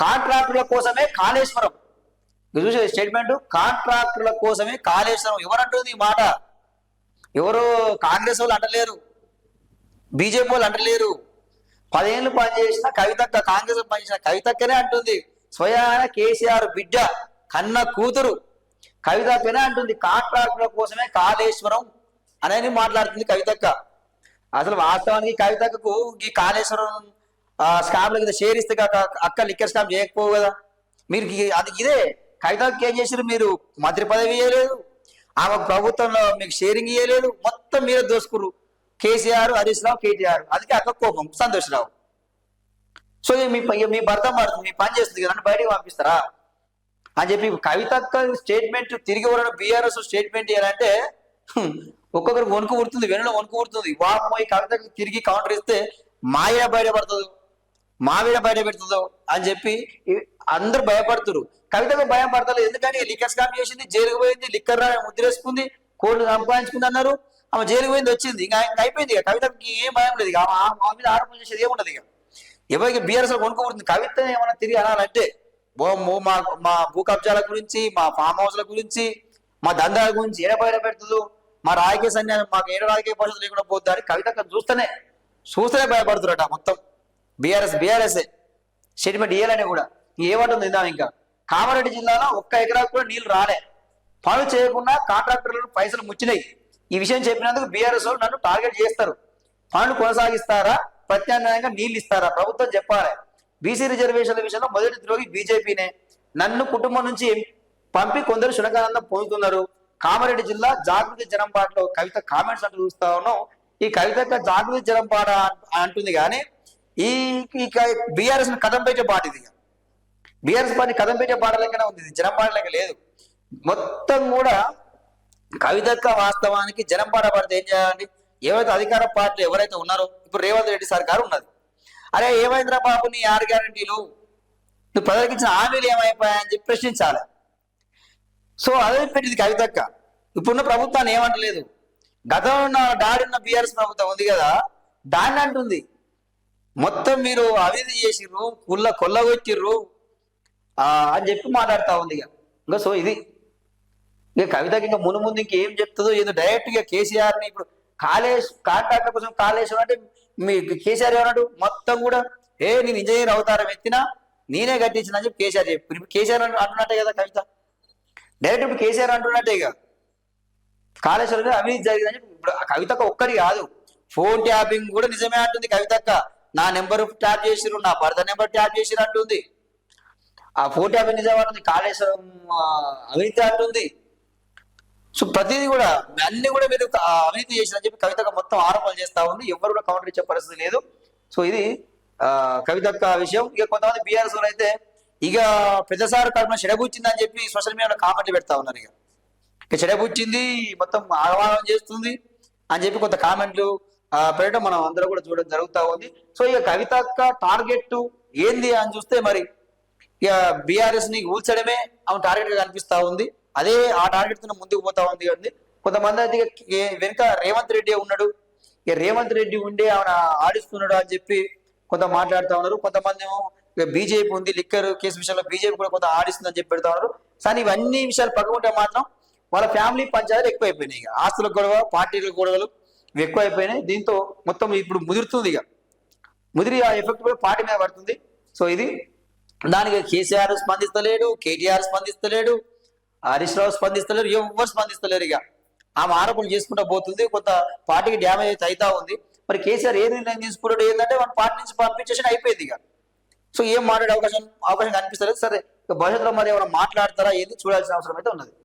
కాంట్రాక్టుల కోసమే కాళేశ్వరం. మీరు చూసే స్టేట్మెంట్, కాంట్రాక్టుల కోసమే కాళేశ్వరం. ఎవరంటుంది ఈ మాట? ఎవరు కాంగ్రెస్ వాళ్ళు అంటలేరు, బీజేపీ వాళ్ళు అంటలేరు. 10 ఏళ్ళు పనిచేసిన కవితక్క, కాంగ్రెస్ పనిచేసిన కవితక్కనే అంటుంది. స్వయాన కేసీఆర్ బిడ్డ, కన్న కూతురు కవితక్కనే అంటుంది కాంట్రాక్టుల కోసమే కాళేశ్వరం అనేది మాట్లాడుతుంది కవితక్క. అసలు వాస్తవానికి కవితక్కకు ఈ కాళేశ్వరం స్కామ్ల కింద షేర్ ఇస్తే అక్క లిక్కర్ స్కామ్ చేయకపోవు కదా. మీరు అది ఇదే కవితకి ఏం చేసారు? మీరు మంత్రి పదవి ఇవ్వలేదు, ఆమె ప్రభుత్వంలో మీకు షేరింగ్ ఇవ్వలేదు, మొత్తం మీరే దోసుకురు. కేసీఆర్, హరీష్ రావు, కేటీఆర్. అందుకే అక్క కోపం, సంతోష్ రావు. సో మీ భర్త మారుతుంది, మీ పని చేస్తుంది కదా, బయటకు పంపిస్తారా అని చెప్పి కవితక్క స్టేట్మెంట్ తిరిగి ఎవరైనా బీఆర్ఎస్ స్టేట్మెంట్ ఇవ్వాలంటే ఒక్కొక్కరికి వణుకు పుడుతుంది, వెనులో వణుకు పుడుతుంది. వాపోయి కవితకు తిరిగి కౌంటర్ ఇస్తే మాయ బయటపడుతుందో, మావిడ బయట పెడుతుందో అని చెప్పి అందరూ భయపడుతున్నారు. కవితకు భయం పడతలేదు, ఎందుకని లిక్కర్ స్కామ్ చేసింది, జైలుకు పోయింది, లిక్కర్ ముద్రేసుకుంది, కోర్టు సంపాదించుకుంది అన్నారు. ఆమె జైలుకు పోయింది, వచ్చింది, ఇంకా అయిపోయింది. ఇక కవితకి ఏం భయం లేదు, ఇక ఆమె మీద ఆరోపణ చేసేది ఏముండదు. ఇక ఎవరికి బీఆర్ఎస్ కొనుక్కోబడుతుంది. కవిత ఏమైనా తిరిగి అనాలంటే మా భూ కబ్జాల గురించి, మా ఫామ్ హౌస్ల గురించి, మా దందాల గురించి ఏ బయట పెడుతుందో, మా రాజకీయ సన్యాసం మాకు ఏ రాజకీయ పరిస్థితులు లేకుండా పోద్దా అని కవిత చూస్తేనే భయపడుతున్నారట. మొత్తం బీఆర్ఎస్ స్టేట్మెంట్ ఇయ్యాలని కూడా ఏమంటుంది ఇందా. ఇంకా కామారెడ్డి జిల్లాలో 1 ఎకరాకు కూడా నీళ్లు రాలే, పనులు చేయకుండా కాంట్రాక్టర్లకు పైసలు ముచ్చినాయి. ఈ విషయం చెప్పినందుకు బీఆర్ఎస్ వాళ్ళు నన్ను టార్గెట్ చేస్తారు. పనులు కొనసాగిస్తారా, ప్రత్యామ్నాయంగా నీళ్లు ఇస్తారా? ప్రభుత్వం చెప్పాలి. బీసీ రిజర్వేషన్ల విషయంలో మొదటి ద్రోగి బీజేపీనే. నన్ను కుటుంబం నుంచి పంపి కొందరు శునకానందం పొందుతున్నారు. కామారెడ్డి జిల్లా జాగృతి జనంపాటలో కవిత కామెంట్స్ అంటూ చూస్తా ఉన్నాం. ఈ కవిత జాగృతి జనంపాట అంటుంది, కానీ ఈ బీఆర్ఎస్ కథం పెట్టే పాట ఇది. బీఆర్ఎస్ పార్టీ కథం పెట్టే పాట లెక్కనే ఉంది, జనం పాట లెక్క లేదు. మొత్తం కూడా కవితక్క వాస్తవానికి జనం పాట పడితే ఏం చేయాలండి? ఏవైతే అధికార పార్టీలు ఎవరైతే ఉన్నారో, ఇప్పుడు రేవంత్ రెడ్డి సర్కారు ఉన్నది, అరే ఏమైందిరా బాబు నీ 6 గ్యారెంటీలు, నువ్వు ప్రజలకు ఇచ్చిన హామీలు ఏమైపోయాయని చెప్పి ప్రశ్నించాలి. సో అదే పెట్టింది కవితక్క. ఇప్పుడున్న ప్రభుత్వాన్ని ఏమంటలేదు. గతంలో డాడున్న బీఆర్ఎస్ ప్రభుత్వం ఉంది కదా, దాన్ని అంటుంది. మొత్తం మీరు అవిధి చేసిర్రు, కొల్లగొచ్చిర్రు అని చెప్పి మాట్లాడుతూ ఉంది. ఇంకా సో ఇది ఇక కవితకి ఇంకా ముందు ఇంకేం చెప్తుందో ఏదో. డైరెక్ట్ గా కేసీఆర్ని ఇప్పుడు కాంట్రాక్టర్ కోసం కాళేశ్వరం అంటే మీ కేసీఆర్ ఏమన్నాడు? మొత్తం కూడా నేను ఇంజనీర్ అవతారం ఎత్తినా నేనే కట్టించిన అని చెప్పి కేసీఆర్ చెప్పి, ఇప్పుడు కేసీఆర్ అంటున్నట్టే కదా కవిత. డైరెక్ట్ ఇప్పుడు కేసీఆర్ అంటున్నట్టే ఇక కాళేశ్వరం అవినీతి జరిగిందని చెప్పి. ఇప్పుడు కవితక్క ఒక్కడి కాదు, ఫోన్ ట్యాపింగ్ కూడా నిజమే అంటుంది కవితక్క. నా నెంబర్ ట్యాప్ చేసిరు, నా భర్త నెంబర్ ట్యాప్ చేసిరు అంటుంది. ఆ ఫోన్ ట్యాపింగ్ నిజమే అంటుంది, కాళేశ్వరం అవినీతి అంటుంది. సో ప్రతిదీ కూడా అన్ని కూడా మీరు అవినీతి చేసిరని చెప్పి కవితక్క మొత్తం ఆరోపణలు చేస్తా ఉంది. ఎవరు కూడా కౌంటర్ ఇచ్చే పరిస్థితి లేదు. సో ఇది కవితక్క విషయం. ఇక కొంతమంది బీఆర్ఎస్ అయితే ఇక పెద్దసారి కడుపున చెడబుచ్చింది అని చెప్పి సోషల్ మీడియాలో కామెంట్లు పెడతా ఉన్నారు. ఇక చెడబుచ్చింది, మొత్తం ఆహ్వానం చేస్తుంది అని చెప్పి కొంత కామెంట్లు పెట్టడం మనం అందరూ కూడా చూడడం జరుగుతూ ఉంది. సో ఇక కవితక్క టార్గెట్ ఏంది అని చూస్తే మరి ఇక బీఆర్ఎస్ ని ఊల్చడమే ఆమె టార్గెట్ గా కనిపిస్తా ఉంది. అదే ఆ టార్గెట్ తో ముందుకు పోతా ఉంది అండి. కొంతమంది అయితే వెనుక రేవంత్ రెడ్డి ఉన్నాడు, ఇక రేవంత్ రెడ్డి ఉండే ఆమె ఆడిస్తున్నాడు అని చెప్పి కొంత మాట్లాడుతూ ఉన్నారు. కొంతమంది ఏమో బీజేపీ ఉంది, లిక్కర్ కేసు విషయంలో బీజేపీ కూడా కొంత ఆడిస్తుందని చెప్పి పెడతా ఉన్నారు. కానీ ఇవన్నీ విషయాలు పక్కకుంటే మాత్రం వాళ్ళ ఫ్యామిలీ పంచాయతీలు ఎక్కువైపోయినాయి. ఇక ఆస్తుల గొడవ, పార్టీల గొడవలు ఎక్కువైపోయినాయి. దీంతో మొత్తం ఇప్పుడు ముదురుతుంది. ఇక ముదిరి ఆ ఎఫెక్ట్ కూడా పార్టీ మీద పడుతుంది. సో ఇది దానికి కేసీఆర్ స్పందిస్తలేడు, కేటీఆర్ స్పందిస్తలేడు, హరీష్ రావు స్పందిస్తలేరు, ఎవరు స్పందిస్తలేరు. ఇక ఆమె ఆరోపణలు చేసుకుంటూ పోతుంది, కొంత పార్టీకి డ్యామేజ్ అయితే అవుతా ఉంది. మరి కేసీఆర్ ఏ నిర్ణయం తీసుకున్నాడు ఏంటంటే మన పార్టీ నుంచి పంపించేసి అయిపోయింది. ఇక సో ఏం మాట్లాడే అవకాశం కనిపిస్తలేదు. సరే ఇక భవిష్యత్తులో మరి ఏమైనా మాట్లాడతారా ఏంది చూడాల్సిన అవసరం అయితే ఉన్నది.